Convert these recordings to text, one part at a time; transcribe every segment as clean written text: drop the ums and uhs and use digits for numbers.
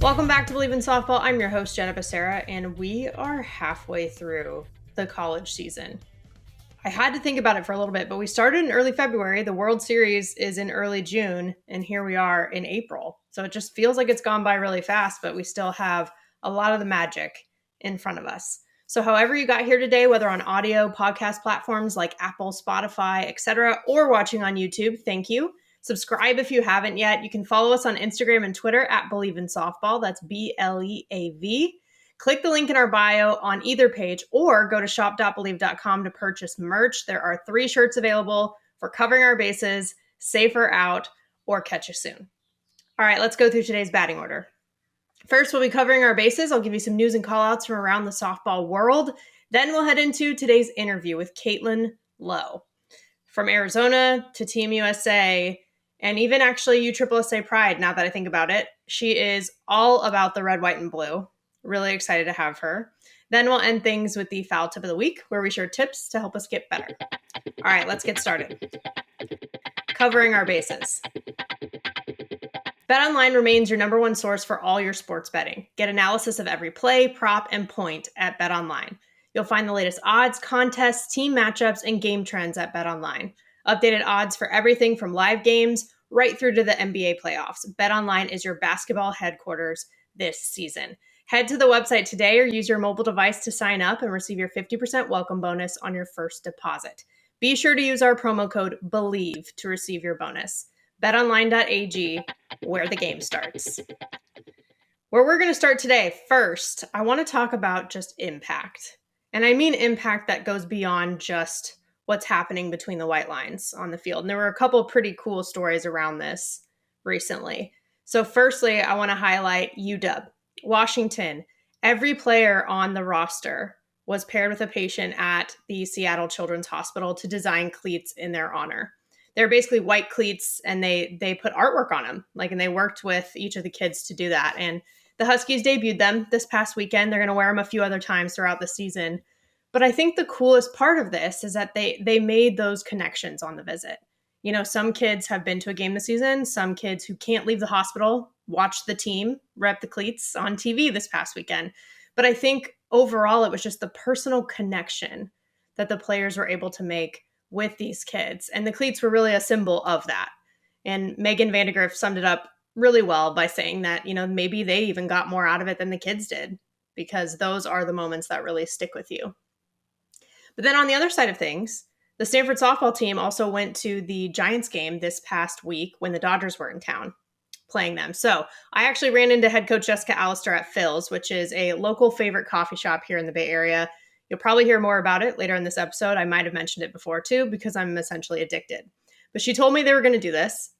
Welcome back to Bleav in Softball. I'm your host, Jenna, and we are halfway through the college season. I had to think about it for a little bit, but we started in early February. The World Series is in early June, and here we are in April. So it just feels like it's gone by really fast, but we still have a lot of the magic in front of us. So however you got here today, whether on audio, podcast platforms like Apple, Spotify, etc., or watching on YouTube, thank you. Subscribe if you haven't yet. You can follow us on Instagram and Twitter at Bleav in Softball. That's BLEAV. Click the link in our bio on either page or go to shop.bleav.com to purchase merch. There are 3 shirts available for covering our bases, safer out, or catch you soon. All right, let's go through today's batting order. First, we'll be covering our bases. I'll give you some news and callouts from around the softball world. Then we'll head into today's interview with Caitlin Lowe. From Arizona to Team USA, and even actually USSSA Pride, now that I think about it. She is all about the red, white, and blue. Really excited to have her. Then we'll end things with the foul tip of the week, where we share tips to help us get better. All right, let's get started. Covering our bases. BetOnline remains your number one source for all your sports betting. Get analysis of every play, prop, and point at BetOnline. You'll find the latest odds, contests, team matchups, and game trends at BetOnline. Updated odds for everything from live games right through to the NBA playoffs. BetOnline is your basketball headquarters this season. Head to the website today or use your mobile device to sign up and receive your 50% welcome bonus on your first deposit. Be sure to use our promo code BLEAV to receive your bonus. BetOnline.ag, where the game starts. Where we're going to start today, first, I want to talk about just impact. And I mean impact that goes beyond just what's happening between the white lines on the field. And there were a couple pretty cool stories around this recently. So firstly, I want to highlight UW. Washington, every player on the roster was paired with a patient at the Seattle Children's Hospital to design cleats in their honor. They're basically white cleats, and they put artwork on them. And they worked with each of the kids to do that. And the Huskies debuted them this past weekend. They're going to wear them a few other times throughout the season. But I think the coolest part of this is that they made those connections on the visit. You know, some kids have been to a game this season. Some kids who can't leave the hospital watched the team rep the cleats on TV this past weekend. But I think overall, it was just the personal connection that the players were able to make with these kids. And the cleats were really a symbol of that. And Megan Vandegrift summed it up really well by saying that, you know, maybe they even got more out of it than the kids did, because those are the moments that really stick with you. But then on the other side of things, the Stanford softball team also went to the Giants game this past week when the Dodgers were in town playing them. So I actually ran into head coach Jessica Allister at Phil's, which is a local favorite coffee shop here in the Bay Area. You'll probably hear more about it later in this episode. I might have mentioned it before too, because I'm essentially addicted. But she told me they were going to do this.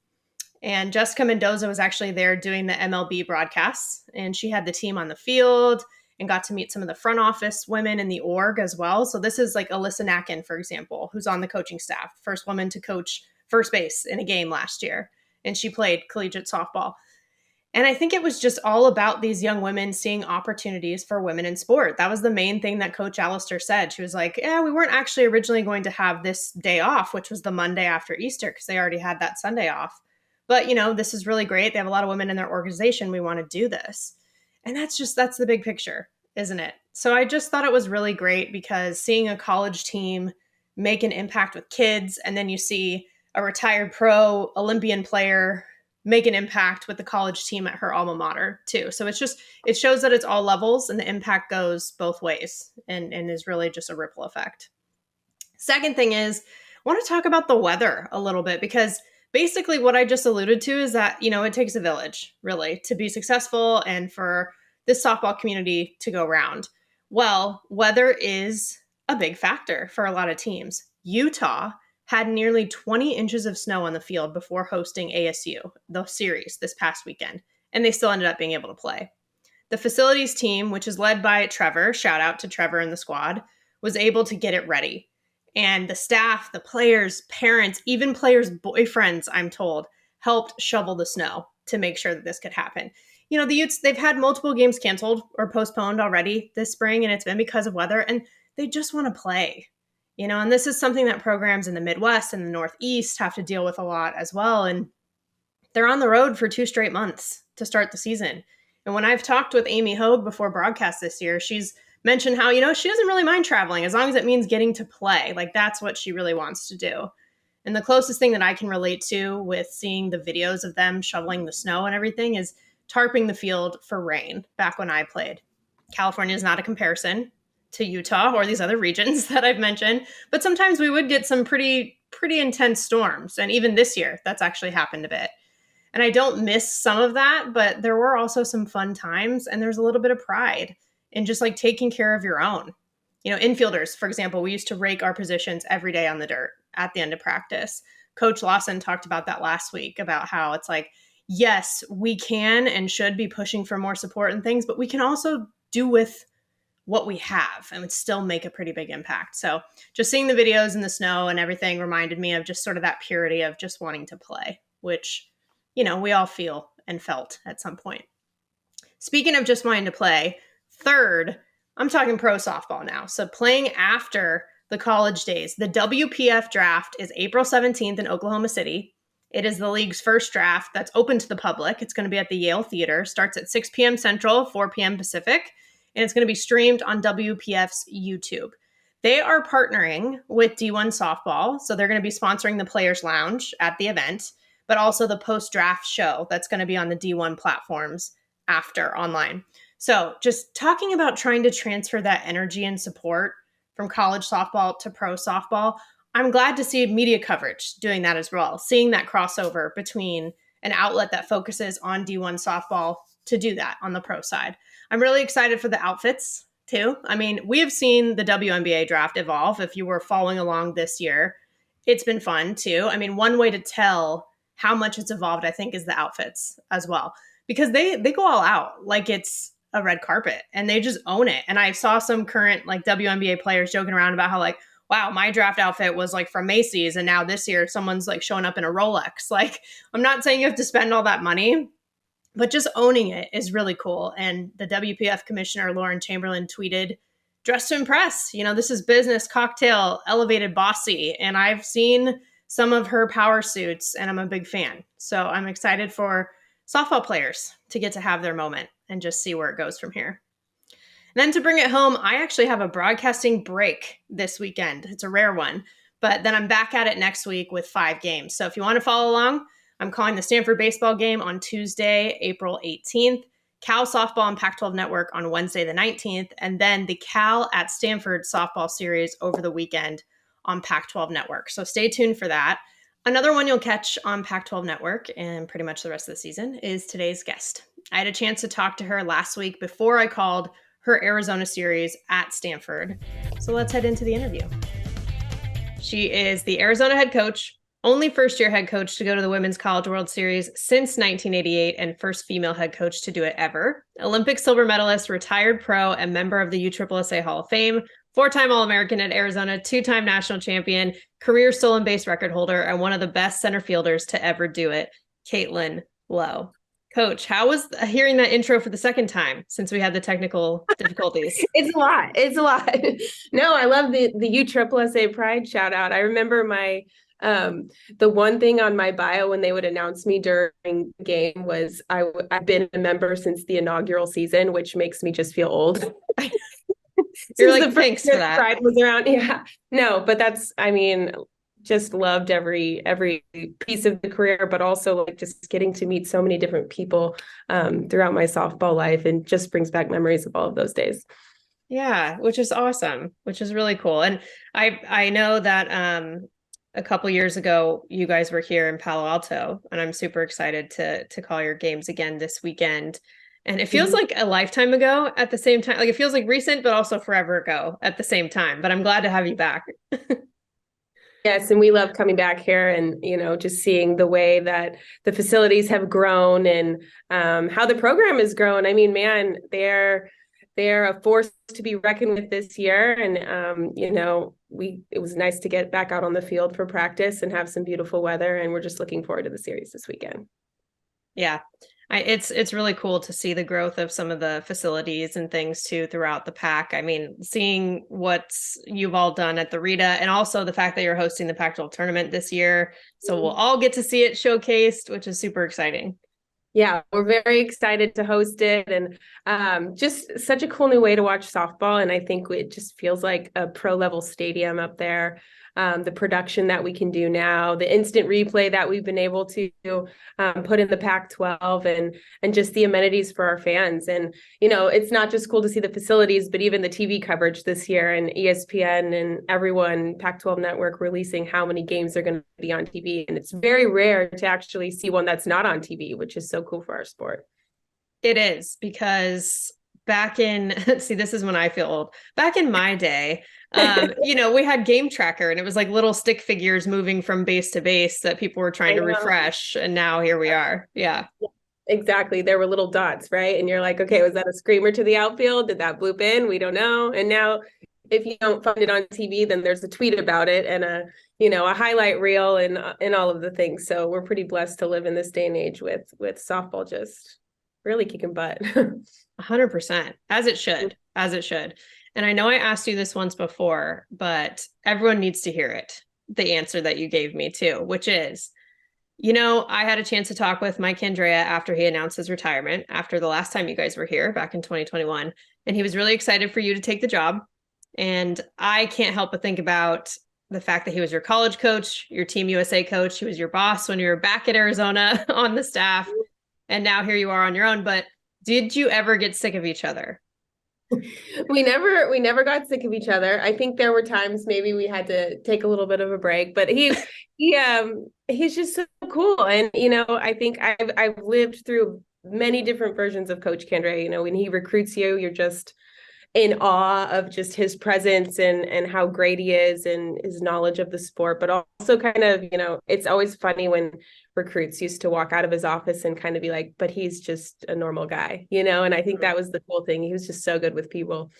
And Jessica Mendoza was actually there doing the MLB broadcasts. And she had the team on the field and got to meet some of the front office women in the org as well. So this is like Alyssa Nacken, for example, who's on the coaching staff, first woman to coach first base in a game last year. And she played collegiate softball. And I think it was just all about these young women seeing opportunities for women in sport. That was the main thing that Coach Allister said. She was like, we weren't actually originally going to have this day off, which was the Monday after Easter, because they already had that Sunday off. But, you know, this is really great. They have a lot of women in their organization. We want to do this. And that's the big picture, isn't it? So I just thought it was really great, because seeing a college team make an impact with kids, and then you see a retired pro Olympian player make an impact with the college team at her alma mater too. So it shows that it's all levels, and the impact goes both ways, and is really just a ripple effect. Second thing is, I want to talk about the weather a little bit, because basically what I just alluded to is that, you know, it takes a village really to be successful and for this softball community to go round. Well, weather is a big factor for a lot of teams. Utah had nearly 20 inches of snow on the field before hosting ASU, the series, this past weekend, and they still ended up being able to play. The facilities team, which is led by Trevor, shout out to Trevor and the squad, was able to get it ready. And the staff, the players, parents, even players' boyfriends, I'm told, helped shovel the snow to make sure that this could happen. You know, the Utes, they've had multiple games canceled or postponed already this spring, and it's been because of weather, and they just want to play. You know, and this is something that programs in the Midwest and the Northeast have to deal with a lot as well. And they're on the road for 2 straight months to start the season. And when I've talked with Amy Hogue before broadcast this year, she's mentioned how, she doesn't really mind traveling as long as it means getting to play. Like, that's what she really wants to do. And the closest thing that I can relate to with seeing the videos of them shoveling the snow and everything is tarping the field for rain back when I played. California is not a comparison to Utah or these other regions that I've mentioned, but sometimes we would get some pretty intense storms. And even this year, that's actually happened a bit. And I don't miss some of that, but there were also some fun times, and there's a little bit of pride in just like taking care of your own. Infielders, for example, we used to rake our positions every day on the dirt at the end of practice. Coach Lawson talked about that last week, about how it's like, yes, we can and should be pushing for more support and things, but we can also do with what we have and would still make a pretty big impact. So just seeing the videos in the snow and everything reminded me of just sort of that purity of just wanting to play, which, we all feel and felt at some point. Speaking of just wanting to play, third, I'm talking pro softball now. So playing after the college days. The WPF draft is April 17th in Oklahoma City. It is the league's first draft that's open to the public. It's going to be at the Yale Theater. Starts at 6 p.m. Central, 4 p.m. Pacific. And it's going to be streamed on WPF's YouTube. They are partnering with D1 Softball. So they're going to be sponsoring the Players Lounge at the event, but also the post-draft show that's going to be on the D1 platforms after online. So just talking about trying to transfer that energy and support from college softball to pro softball, I'm glad to see media coverage doing that as well, seeing that crossover between an outlet that focuses on D1 softball to do that on the pro side. I'm really excited for the outfits too. I mean, we have seen the WNBA draft evolve. If you were following along this year, it's been fun too. I mean, one way to tell how much it's evolved, I think, is the outfits as well, because they go all out like it's a red carpet and they just own it. And I saw some current like WNBA players joking around about how like, wow, my draft outfit was like from Macy's and now this year someone's like showing up in a Rolex. Like, I'm not saying you have to spend all that money, but just owning it is really cool. And the WPF commissioner, Lauren Chamberlain, tweeted, "Dress to impress. This is business, cocktail, elevated, bossy." And I've seen some of her power suits and I'm a big fan. So I'm excited for softball players to get to have their moment and just see where it goes from here. And then to bring it home, I actually have a broadcasting break this weekend. It's a rare one, but then I'm back at it next week with 5 games. So if you want to follow along, I'm calling the Stanford baseball game on Tuesday, April 18th, Cal softball on Pac-12 Network on Wednesday the 19th, and then the Cal at Stanford softball series over the weekend on Pac-12 Network. So stay tuned for that. Another one you'll catch on Pac-12 Network and pretty much the rest of the season is today's guest. I had a chance to talk to her last week before I called her Arizona series at Stanford. So let's head into the interview. She is the Arizona head coach, only first-year head coach to go to the Women's College World Series since 1988 and first female head coach to do it ever. Olympic silver medalist, retired pro, and member of the USSSA Hall of Fame, 4-time All-American at Arizona, 2-time national champion, career stolen base record holder, and one of the best center fielders to ever do it, Caitlin Lowe. Coach, how was hearing that intro for the second time since we had the technical difficulties? It's a lot. No, I love the USSSA Pride shout out. I remember my the one thing on my bio when they would announce me during the game was I've been a member since the inaugural season, which makes me just feel old. You're like, thanks for that. Pride was around. Yeah, no, but just loved every piece of the career, but also like just getting to meet so many different people throughout my softball life, and just brings back memories of all of those days. Yeah, which is awesome, which is really cool. And I know that a couple years ago, you guys were here in Palo Alto, and I'm super excited to call your games again this weekend. And it feels like a lifetime ago at the same time. Like it feels like recent, but also forever ago at the same time. But I'm glad to have you back. Yes, and we love coming back here and, just seeing the way that the facilities have grown and how the program has grown. I mean, man, they're a force to be reckoned with this year. And, it was nice to get back out on the field for practice and have some beautiful weather. And we're just looking forward to the series this weekend. Yeah. It's really cool to see the growth of some of the facilities and things too throughout the Pac. I mean, seeing what you've all done at the Rita, and also the fact that you're hosting the Pac-12 tournament this year. So we'll all get to see it showcased, which is super exciting. Yeah, we're very excited to host it, and just such a cool new way to watch softball. And I think it just feels like a pro level stadium up there. The production that we can do now, the instant replay that we've been able to put in the Pac-12, and just the amenities for our fans. And it's not just cool to see the facilities, but even the TV coverage this year, and ESPN and everyone, Pac-12 Network, releasing how many games are going to be on TV. And it's very rare to actually see one that's not on TV, which is so cool for our sport. It is, because back in, see, this is when I feel old. Back in my day, we had Game Tracker, and it was like little stick figures moving from base to base that people were trying to refresh. And now here we are. Yeah. Exactly. There were little dots, right? And you're like, okay, was that a screamer to the outfield? Did that bloop in? We don't know. And now if you don't find it on TV, then there's a tweet about it, and a highlight reel, and all of the things. So we're pretty blessed to live in this day and age with softball just really kicking butt. 100%, as it should, as it should. And I know I asked you this once before, but everyone needs to hear it. The answer that you gave me too, which is, I had a chance to talk with Mike Candrea after he announced his retirement after the last time you guys were here back in 2021. And he was really excited for you to take the job. And I can't help but think about the fact that he was your college coach, your Team USA coach. He was your boss when you were back at Arizona on the staff. And now here you are on your own. But did you ever get sick of each other? We never got sick of each other. I think there were times maybe we had to take a little bit of a break, but he's just so cool. And I think I've lived through many different versions of Coach Candrea. When he recruits you, you're just in awe of just his presence and how great he is and his knowledge of the sport, but also kind of, it's always funny when recruits used to walk out of his office and kind of be like, but he's just a normal guy, and I think that was the cool thing. He was just so good with people,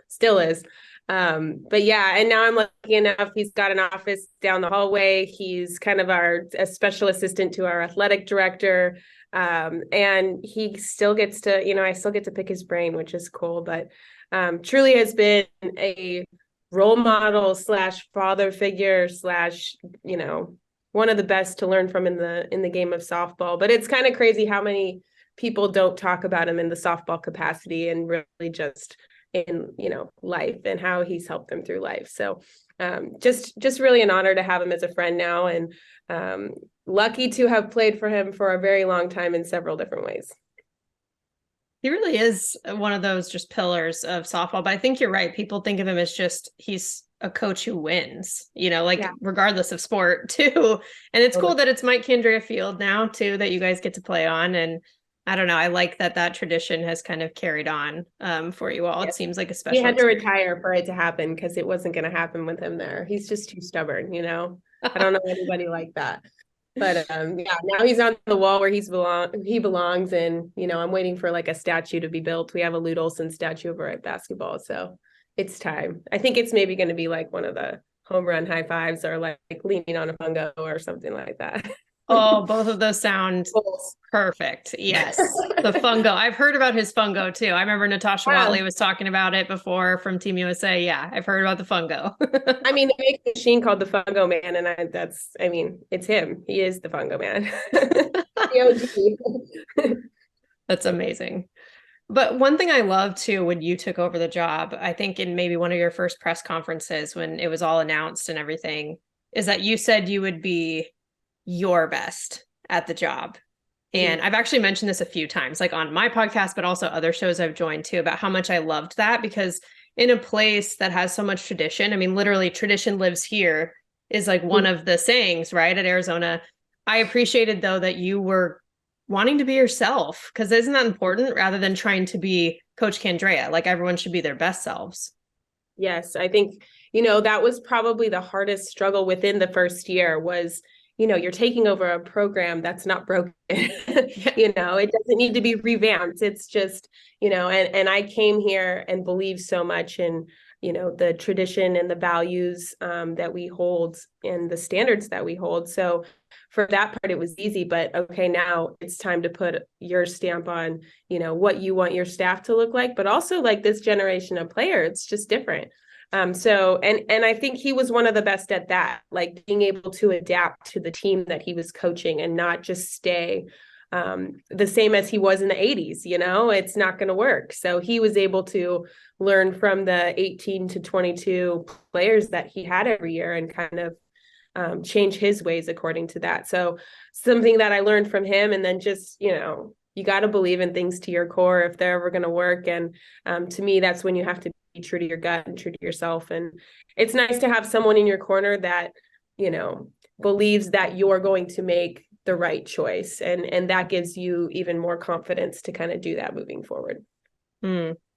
still is. But yeah, and now I'm lucky enough, he's got an office down the hallway. He's kind of a special assistant to our athletic director. And he still gets to, I still get to pick his brain, which is cool, but truly has been a role model / father figure / one of the best to learn from in the game of softball. But it's kind of crazy how many people don't talk about him in the softball capacity, and really just in life, and how he's helped them through life. So just really an honor to have him as a friend now, and lucky to have played for him for a very long time in several different ways. He really is one of those just pillars of softball. But I think you're right. People think of him as just, he's a coach who wins, regardless of sport too. And it's cool that it's Mike Candrea Field now too, that you guys get to play on. And I don't know, I like that tradition has kind of carried on for you all. It seems like a special He had to retire for it to happen, because it wasn't going to happen with him there. He's just too stubborn, I don't know anybody like that. But now he's on the wall where he belongs, and I'm waiting for like a statue to be built. We have a Lute Olson statue over at basketball, so it's time. I think it's maybe going to be like one of the home run high fives, or like leaning on a fungo or something like that. Oh, both of those sound perfect. Yes. The fungo. I've heard about his fungo too. I remember Natasha Watley was talking about it before from Team USA. Yeah, I've heard about the fungo. I mean, they make a machine called the Fungo Man, and it's him. He is the Fungo Man. That's amazing. But one thing I loved too, when you took over the job, I think in maybe one of your first press conferences when it was all announced and everything, is that you said you would be your best at the job. And I've actually mentioned this a few times, like on my podcast, but also other shows I've joined too, about how much I loved that, because in a place that has so much tradition, I mean, literally tradition lives here is like one of the sayings, right? At Arizona. I appreciated though that you were wanting to be yourself, because isn't that important, rather than trying to be Coach Candrea? Like, everyone should be their best selves. Yes. I think, that was probably the hardest struggle within the first year was, you're taking over a program that's not broken. It doesn't need to be revamped. It's just, and I came here and believe so much in, the tradition and the values that we hold and the standards that we hold. So for that part, it was easy, but okay, now it's time to put your stamp on, what you want your staff to look like, but also like this generation of player, it's just different. So, and I think he was one of the best at that, like being able to adapt to the team that he was coaching and not just stay the same as he was in the 80s. It's not going to work. So he was able to learn from the 18 to 22 players that he had every year and kind of change his ways according to that. So something that I learned from him, and then just, you got to believe in things to your core if they're ever going to work. And to me, that's when you have to be true to your gut and true to yourself. And it's nice to have someone in your corner that, believes that you're going to make the right choice. And that gives you even more confidence to kind of do that moving forward.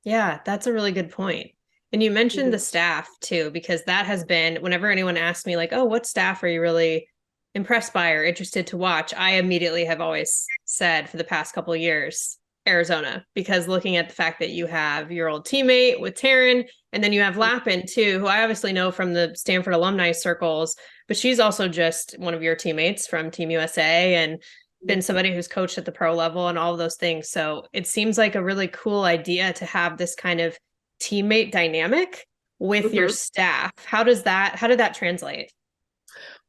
Yeah, that's a really good point. And you mentioned the staff too, because that has been, whenever anyone asks me like, oh, what staff are you really impressed by or interested to watch? I immediately have always said for the past couple of years, Arizona, because looking at the fact that you have your old teammate with Taryne, and then you have Lappin too, who I obviously know from the Stanford alumni circles, but she's also just one of your teammates from Team USA and been somebody who's coached at the pro level and all of those things. So it seems like a really cool idea to have this kind of teammate dynamic with your staff. How did that translate?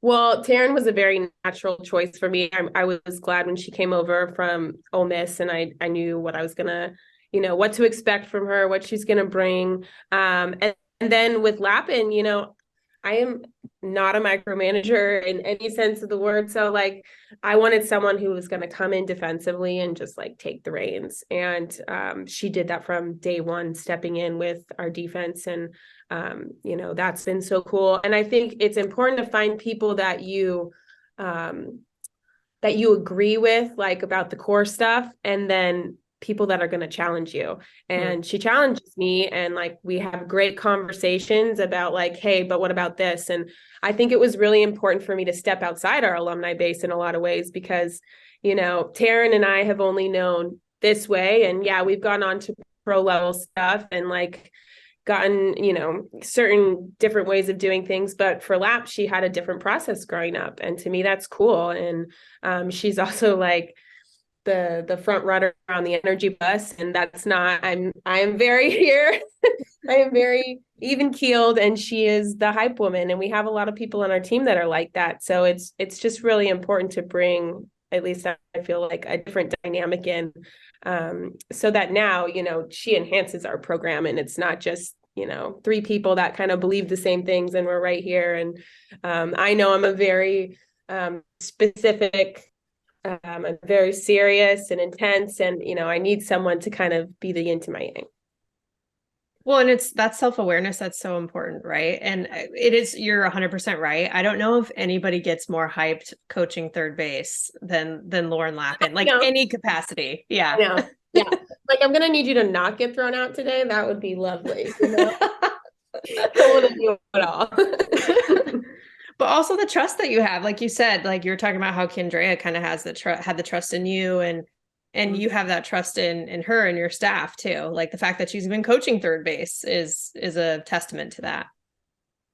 Well, Taryne was a very natural choice for me. I was glad when she came over from Ole Miss, and I knew what I was gonna, what to expect from her, what she's gonna bring. And then with Lappin, I am not a micromanager in any sense of the word. So like, I wanted someone who was going to come in defensively and just like take the reins. And she did that from day one, stepping in with our defense. And, that's been so cool. And I think it's important to find people that you agree with, like about the core stuff, and then people that are going to challenge you. And she challenges me, and like we have great conversations about like, hey, but what about this? And I think it was really important for me to step outside our alumni base in a lot of ways, because Taryne and I have only known this way, and yeah, we've gone on to pro level stuff and like gotten certain different ways of doing things, but for Lapp, she had a different process growing up, and to me that's cool. And she's also like the front runner on the energy bus, and that's not, I'm very here. I am very even keeled, and she is the hype woman, and we have a lot of people on our team that are like that. So it's just really important to bring, at least I feel like, a different dynamic in, so that now she enhances our program, and it's not just three people that kind of believe the same things and we're right here. And I know I'm a very specific, I'm very serious and intense, and I need someone to kind of be the yin to my yang. Well, and it's that self-awareness that's so important, right? And it is, you're 100% right. I don't know if anybody gets more hyped coaching third base than Lauren Lappin, like any capacity. Yeah. Yeah. Like, I'm gonna need you to not get thrown out today. That would be lovely. I wouldn't do it at all. But also the trust that you have, like you said, like you're talking about how Candrea kind of has had the trust in you, and you have that trust in her and your staff too. Like the fact that she's been coaching third base is a testament to that.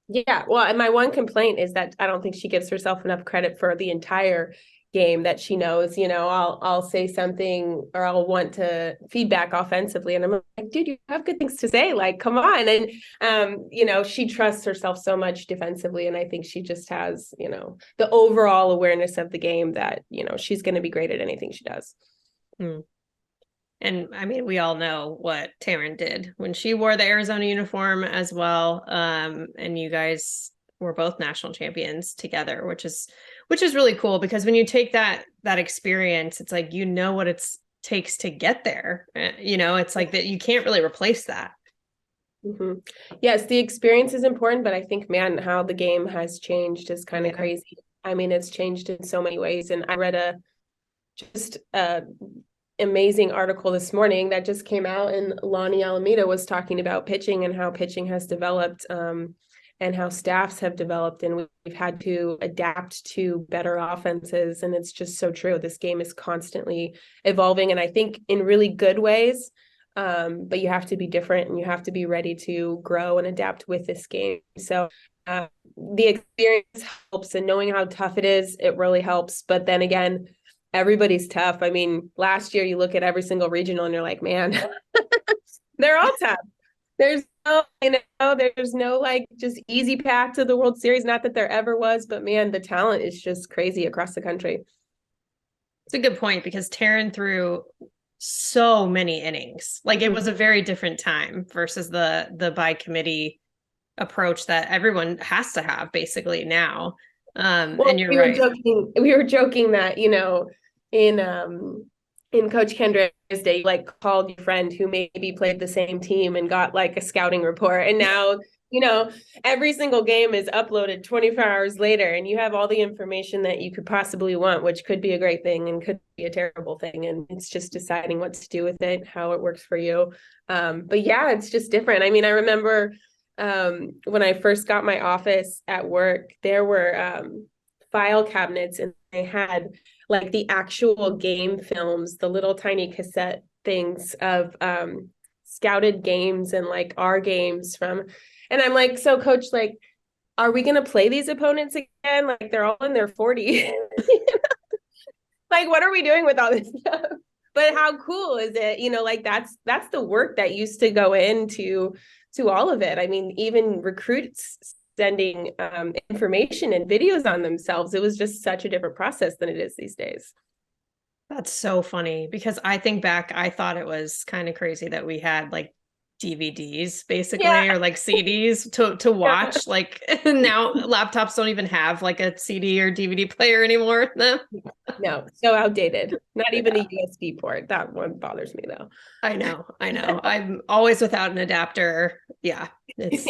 Yeah. Well, and my one complaint is that I don't think she gives herself enough credit for the entire game that she knows. I'll say something, or I'll want to feedback offensively, and I'm like, dude, you have good things to say, like, come on. And she trusts herself so much defensively, and I think she just has the overall awareness of the game that she's going to be great at anything she does. And I mean, we all know what Taryne did when she wore the Arizona uniform as well. And you guys were both national champions together, which is really cool, because when you take that experience, it's like, what it takes to get there. It's like that you can't really replace that. Yes, the experience is important, but I think, man, how the game has changed is kind of crazy. I mean, it's changed in so many ways. And I read a amazing article this morning that just came out, and Lonnie Alameda was talking about pitching and how pitching has developed, and how staffs have developed, and we've had to adapt to better offenses. And it's just so true. This game is constantly evolving, and I think in really good ways, but you have to be different, and you have to be ready to grow and adapt with this game. So the experience helps, and knowing how tough it is, it really helps. But then again, everybody's tough. I mean, last year you look at every single regional and you're like, man, they're all tough. There's no like just easy path to the World Series. Not that there ever was, but man, the talent is just crazy across the country. It's a good point because Taryne threw so many innings. Like it was a very different time versus the by committee approach that everyone has to have basically now. Well, And you're right. We were joking that, in Coach Candra's day, you like called your friend who maybe played the same team and got like a scouting report. And now, every single game is uploaded 24 hours later and you have all the information that you could possibly want, which could be a great thing and could be a terrible thing. And it's just deciding what to do with it, how it works for you. But yeah, it's just different. I mean, I remember when I first got my office at work, there were file cabinets and they had like the actual game films, the little tiny cassette things of scouted games and like our games from, and I'm like, so coach, like, are we going to play these opponents again? Like they're all in their 40s. Like, what are we doing with all this stuff? But how cool is it? Like that's the work that used to go into all of it. I mean, even recruits sending information and videos on themselves. It was just such a different process than it is these days. That's so funny because I think back, I thought it was kind of crazy that we had like DVDs basically, or like CDs to watch. Like now laptops don't even have like a CD or DVD player anymore. No, so outdated. Not even a USB port. That one bothers me though. I know. I'm always without an adapter. Yeah. It's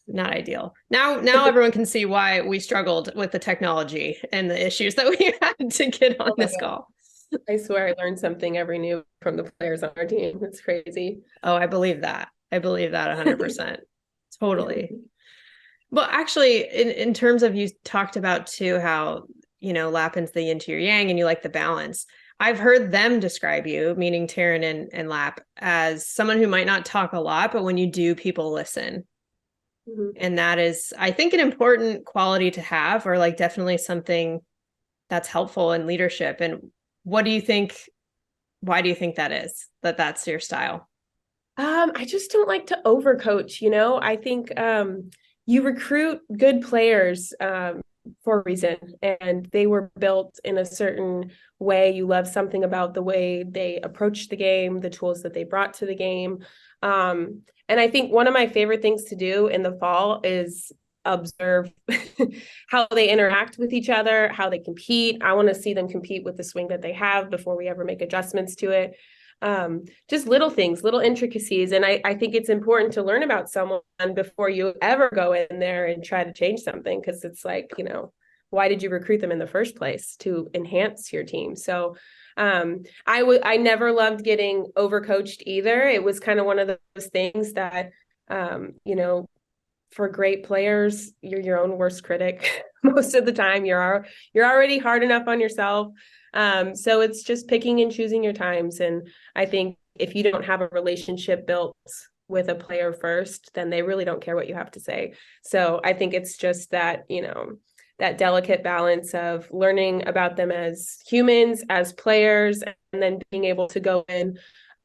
not ideal. Now everyone can see why we struggled with the technology and the issues that we had to get on this call. I swear I learned something every new from the players on our team. It's crazy. Oh, I Bleav that. 100%. Totally. Well, actually, in terms of, you talked about too how, Lappin's the yin to your yang and you like the balance. I've heard them describe you, meaning Taryne and Lapp, as someone who might not talk a lot, but when you do, people listen. Mm-hmm. And that is, I think, an important quality to have, or like definitely something that's helpful in leadership. And what do you think? Why do you think that is, that's your style? I just don't like to overcoach, I think you recruit good players for a reason, and they were built in a certain way. You love something about the way they approached the game, the tools that they brought to the game. And I think one of my favorite things to do in the fall is observe how they interact with each other, how they compete. I want to see them compete with the swing that they have before we ever make adjustments to it. Just little things, little intricacies. And I think it's important to learn about someone before you ever go in there and try to change something. Cause it's like, why did you recruit them in the first place? To enhance your team. So I never loved getting overcoached either. It was kind of one of those things that, for great players, you're your own worst critic. Most of the time you're already hard enough on yourself. So it's just picking and choosing your times. And I think if you don't have a relationship built with a player first, then they really don't care what you have to say. So I think it's just that, that delicate balance of learning about them as humans, as players, and then being able to go in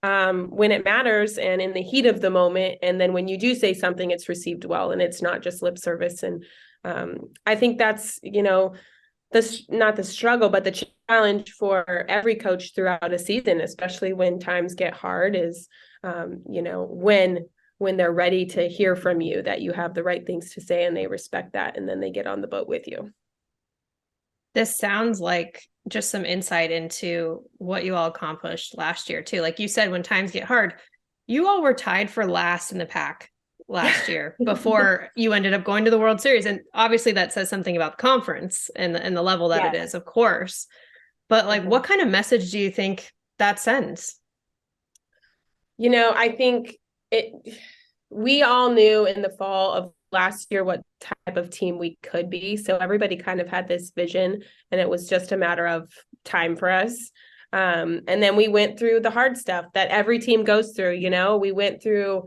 when it matters and in the heat of the moment. And then when you do say something, it's received well and it's not just lip service. And I think that's, not the struggle, but the challenge for every coach throughout a season, especially when times get hard, is, when they're ready to hear from you, that you have the right things to say and they respect that. And then they get on the boat with you. This sounds like just some insight into what you all accomplished last year too. Like you said, when times get hard, you all were tied for last in the pack last year before you ended up going to the World Series. And obviously that says something about the conference and the level that it is, of course. But like, what kind of message do you think that sends? I think we all knew in the fall of last year what type of team we could be. So everybody kind of had this vision and it was just a matter of time for us. And then we went through the hard stuff that every team goes through. We went through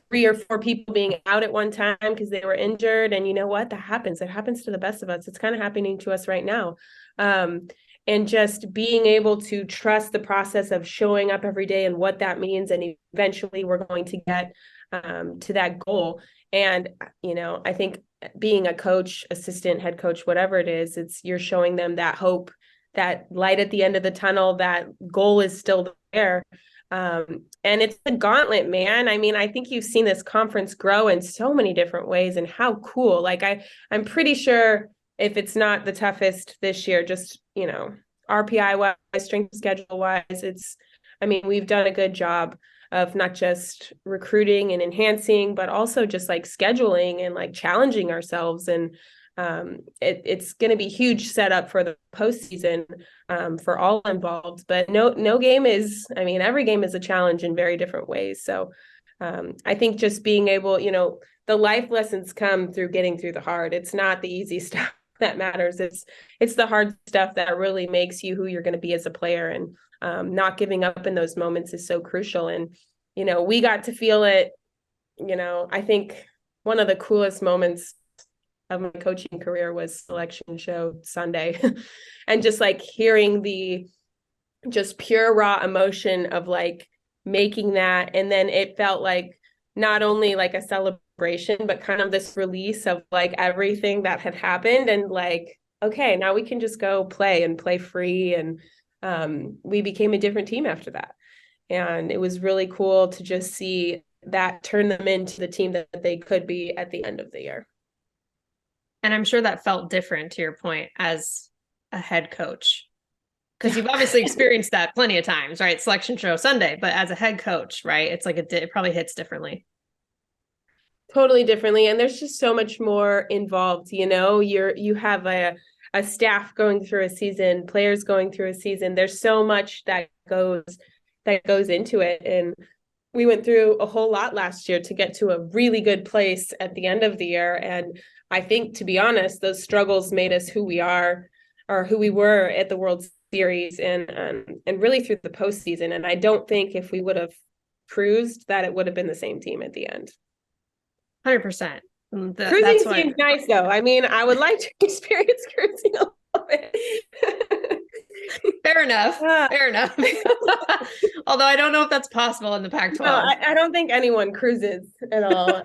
3 or 4 people being out at one time because they were injured. And you know what? That happens. It happens to the best of us. It's kind of happening to us right now. And just being able to trust the process of showing up every day and what that means. And eventually we're going to get to that goal. And, I think being a coach, assistant, head coach, whatever it is, you're showing them that hope that light at the end of the tunnel, that goal is still there. And it's a gauntlet, man. I mean, I think you've seen this conference grow in so many different ways, and how cool. Like I'm pretty sure if it's not the toughest this year, just, RPI wise, strength schedule wise, we've done a good job of not just recruiting and enhancing, but also just like scheduling and like challenging ourselves. And it's going to be huge setup for the postseason for all involved. But no game is, every game is a challenge in very different ways. So I think just being able, the life lessons come through getting through the hard. It's not the easy stuff that matters. It's the hard stuff that really makes you who you're going to be as a player. And not giving up in those moments is so crucial. And, we got to feel it. I think one of the coolest moments of my coaching career was selection show Sunday. And just like hearing the just pure raw emotion of like making that. And then it felt like not only like a celebration, but kind of this release of like everything that had happened. And like, okay, now we can just go play and play free. And we became a different team after that. And it was really cool to just see that turn them into the team that they could be at the end of the year. And I'm sure that felt different, to your point, as a head coach, because you've obviously experienced that plenty of times, right? Selection show Sunday, but as a head coach, right? It's like it probably hits differently. Totally differently. And there's just so much more involved. You have a staff going through a season, players going through a season. There's so much that goes into it. And we went through a whole lot last year to get to a really good place at the end of the year. And I think, to be honest, those struggles made us who we are, or who we were at the World Series and really through the postseason. And I don't think if we would have cruised that it would have been the same team at the end. 100%. Cruising seems nice, though. I would like to experience cruising a little bit. Fair enough. Although I don't know if that's possible in the Pac-12. No, I don't think anyone cruises at all.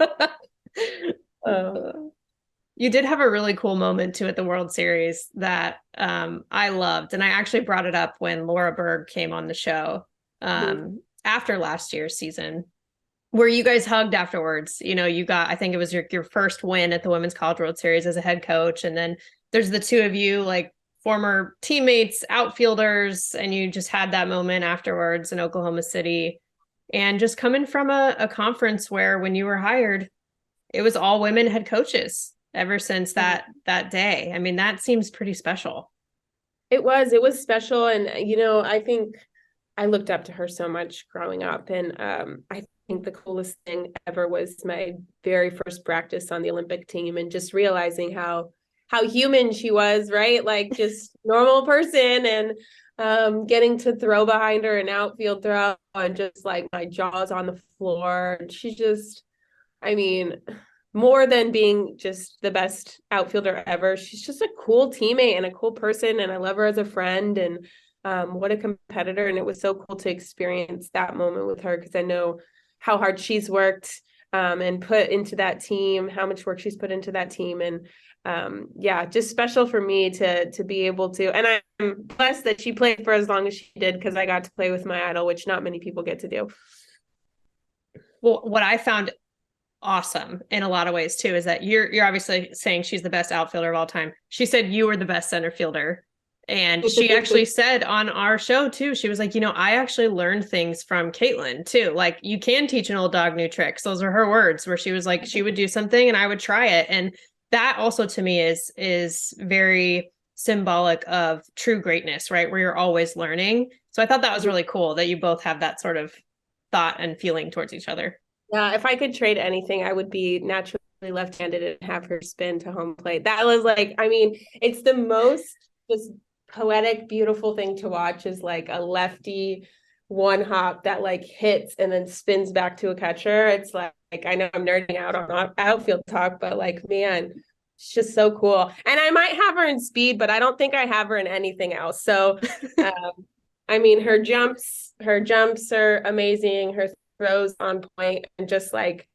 You did have a really cool moment too at the World Series that I loved. And I actually brought it up when Laura Berg came on the show after last year's season, where you guys hugged afterwards. You got, I think it was your first win at the Women's College World Series as a head coach. And then there's the two of you, like former teammates, outfielders, and you just had that moment afterwards in Oklahoma City. And just coming from a conference where when you were hired, it was all women head coaches ever since that day. That seems pretty special. It was special. And, I think I looked up to her so much growing up. And I think the coolest thing ever was my very first practice on the Olympic team, and just realizing how human she was, right? Like just normal person, and getting to throw behind her an outfield throw, and just like my jaw's on the floor. And she just, more than being just the best outfielder ever, she's just a cool teammate and a cool person. And I love her as a friend, and what a competitor. And it was so cool to experience that moment with her, because I know how hard she's worked and put into that team, how much work she's put into that team. And just special for me to be able to. And I'm blessed that she played for as long as she did, because I got to play with my idol, which not many people get to do. Well, what I found awesome in a lot of ways too is that you're obviously saying she's the best outfielder of all time. She said you were the best center fielder. And she actually said on our show too, she was like, I actually learned things from Caitlin too. Like, you can teach an old dog new tricks. Those are her words, where she was like, she would do something and I would try it. And that also to me is very symbolic of true greatness, right? Where you're always learning. So I thought that was really cool that you both have that sort of thought and feeling towards each other. Yeah, if I could trade anything, I would be naturally left-handed and have her spin to home plate. That was like, it's the most just poetic, beautiful thing to watch, is like a lefty one hop that like hits and then spins back to a catcher. It's like I know I'm nerding out on outfield talk, but like, man, it's just so cool. And I might have her in speed, but I don't think I have her in anything else. So, her jumps are amazing. Her throws on point, and just like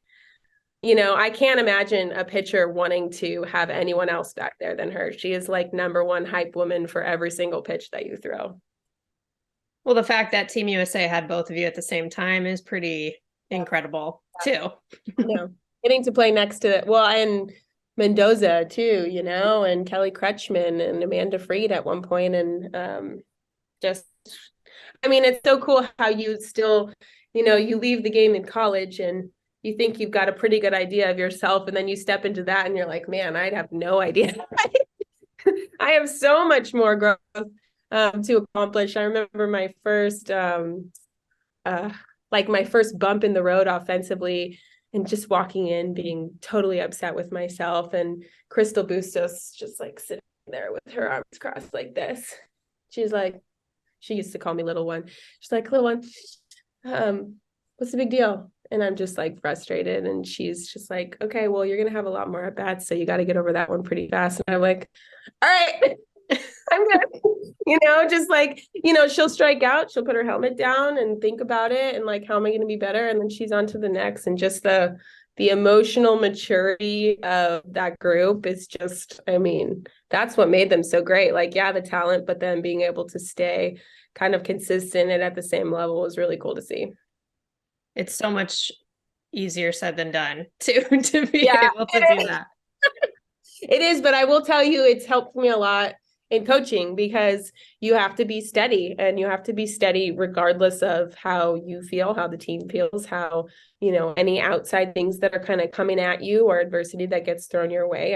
I can't imagine a pitcher wanting to have anyone else back there than her. She is like number one hype woman for every single pitch that you throw. Well, the fact that Team USA had both of you at the same time is pretty incredible too. Getting to play next to it. Well, and Mendoza too, and Kelly Kretschmann and Amanda Freed at one point. And it's so cool how you still, you leave the game in college and you think you've got a pretty good idea of yourself. And then you step into that and you're like, man, I'd have no idea. I have so much more growth to accomplish. I remember my first, my first bump in the road offensively, and just walking in being totally upset with myself, and Crystal Bustos just like sitting there with her arms crossed like this. She's like, she used to call me little one. She's like, little one, what's the big deal? And I'm just like frustrated. And she's just like, okay, well, you're going to have a lot more at bats, so you got to get over that one pretty fast. And I'm like, all right, I'm good. Just like, she'll strike out, she'll put her helmet down and think about it. And like, how am I going to be better? And then she's on to the next. And just the emotional maturity of that group is just, that's what made them so great. Like, yeah, the talent, but then being able to stay kind of consistent and at the same level was really cool to see. It's so much easier said than done to be able to do that. It is, but I will tell you, it's helped me a lot in coaching, because you have to be steady, and you have to be steady regardless of how you feel, how the team feels, how, any outside things that are kind of coming at you or adversity that gets thrown your way.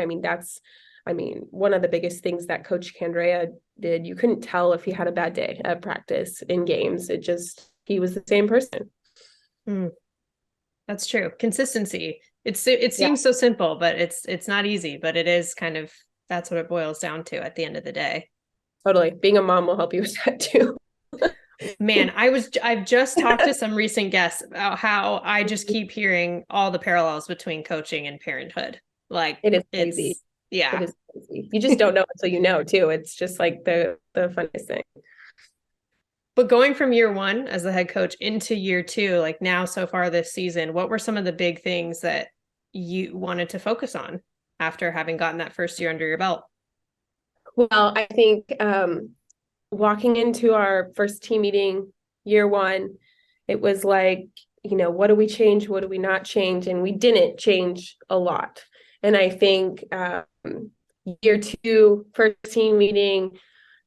One of the biggest things that Coach Candrea did, you couldn't tell if he had a bad day at practice, in games. He was the same person. That's true. Consistency. It seems so simple, but it's not easy, but it is kind of, that's what it boils down to at the end of the day. Totally. Being a mom will help you with that too. Man, I've just talked to some recent guests about how I just keep hearing all the parallels between coaching and parenthood. Like, it is crazy. Yeah. It is crazy. You just don't know until you know too. It's just like the funniest thing. But going from year one as the head coach into year two, like now so far this season, what were some of the big things that you wanted to focus on after having gotten that first year under your belt? Well, I think walking into our first team meeting year one, it was like, what do we change? What do we not change? And we didn't change a lot. And I think year two, first team meeting,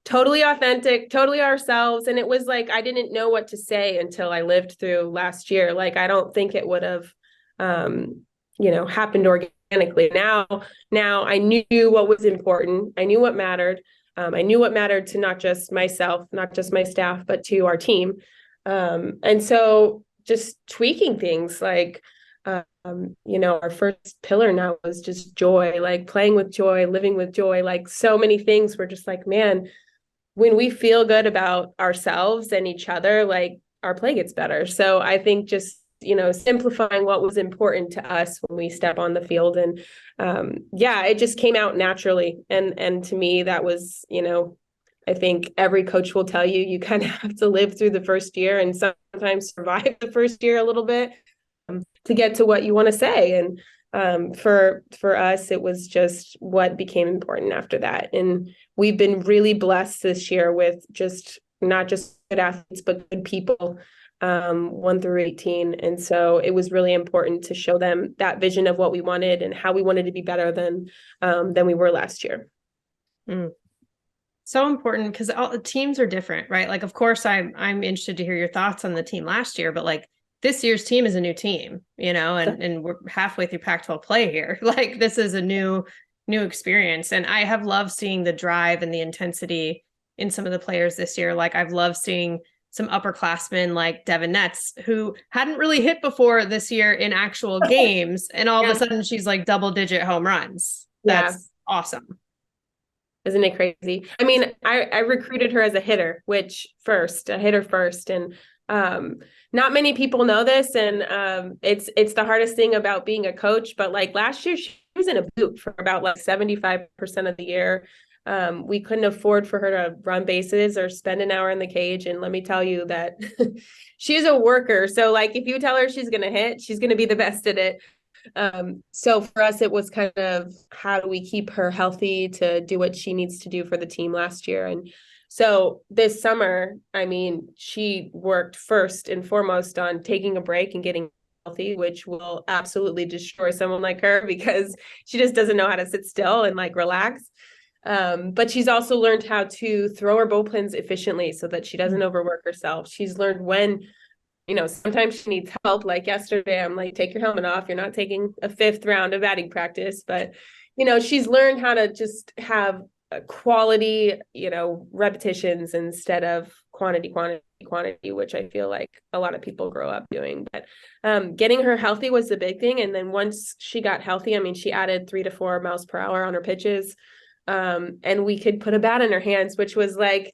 totally authentic, totally ourselves. And it was like, I didn't know what to say until I lived through last year. Like, I don't think it would have, happened organically. Now I knew what was important. I knew what mattered. I knew what mattered to not just myself, not just my staff, but to our team. And so just tweaking things like, our first pillar now was just joy, like playing with joy, living with joy. Like, so many things were just like, man, when we feel good about ourselves and each other, like, our play gets better. So I think just, simplifying what was important to us when we step on the field. And it just came out naturally. And to me, that was, I think every coach will tell you, you kind of have to live through the first year and sometimes survive the first year a little bit to get to what you want to say. And for us, it was just what became important after that. And we've been really blessed this year with just not just good athletes, but good people, 1 through 18. And so it was really important to show them that vision of what we wanted and how we wanted to be better than we were last year. So important, because all the teams are different, right? Like, of course, I'm interested to hear your thoughts on the team last year, but like, this year's team is a new team, and we're halfway through Pac-12 play here. Like, this is a new experience. And I have loved seeing the drive and the intensity in some of the players this year. Like, I've loved seeing some upperclassmen like Devin Netz, who hadn't really hit before this year in actual games. And all of a sudden she's like double-digit home runs. That's awesome. Isn't it crazy? I recruited her as a hitter first. And not many people know this. And it's the hardest thing about being a coach. But like last year, she was in a boot for about like 75% of the year. We couldn't afford for her to run bases or spend an hour in the cage. And let me tell you that she's a worker. So like, if you tell her she's going to hit, she's going to be the best at it. So for us, it was kind of, how do we keep her healthy to do what she needs to do for the team last year? And so this summer, I mean, she worked first and foremost on taking a break and getting healthy, which will absolutely destroy someone like her because she just doesn't know how to sit still and like relax. But she's also learned how to throw her bullpens efficiently so that she doesn't overwork herself. She's learned when, sometimes she needs help. Like yesterday, I'm like, take your helmet off. You're not taking a 5th round of batting practice. But, she's learned how to just have a quality, repetitions instead of quantity, which I feel like a lot of people grow up doing. But getting her healthy was the big thing. And then once she got healthy, I mean, she added 3 to 4 miles per hour on her pitches. And we could put a bat in her hands, which was like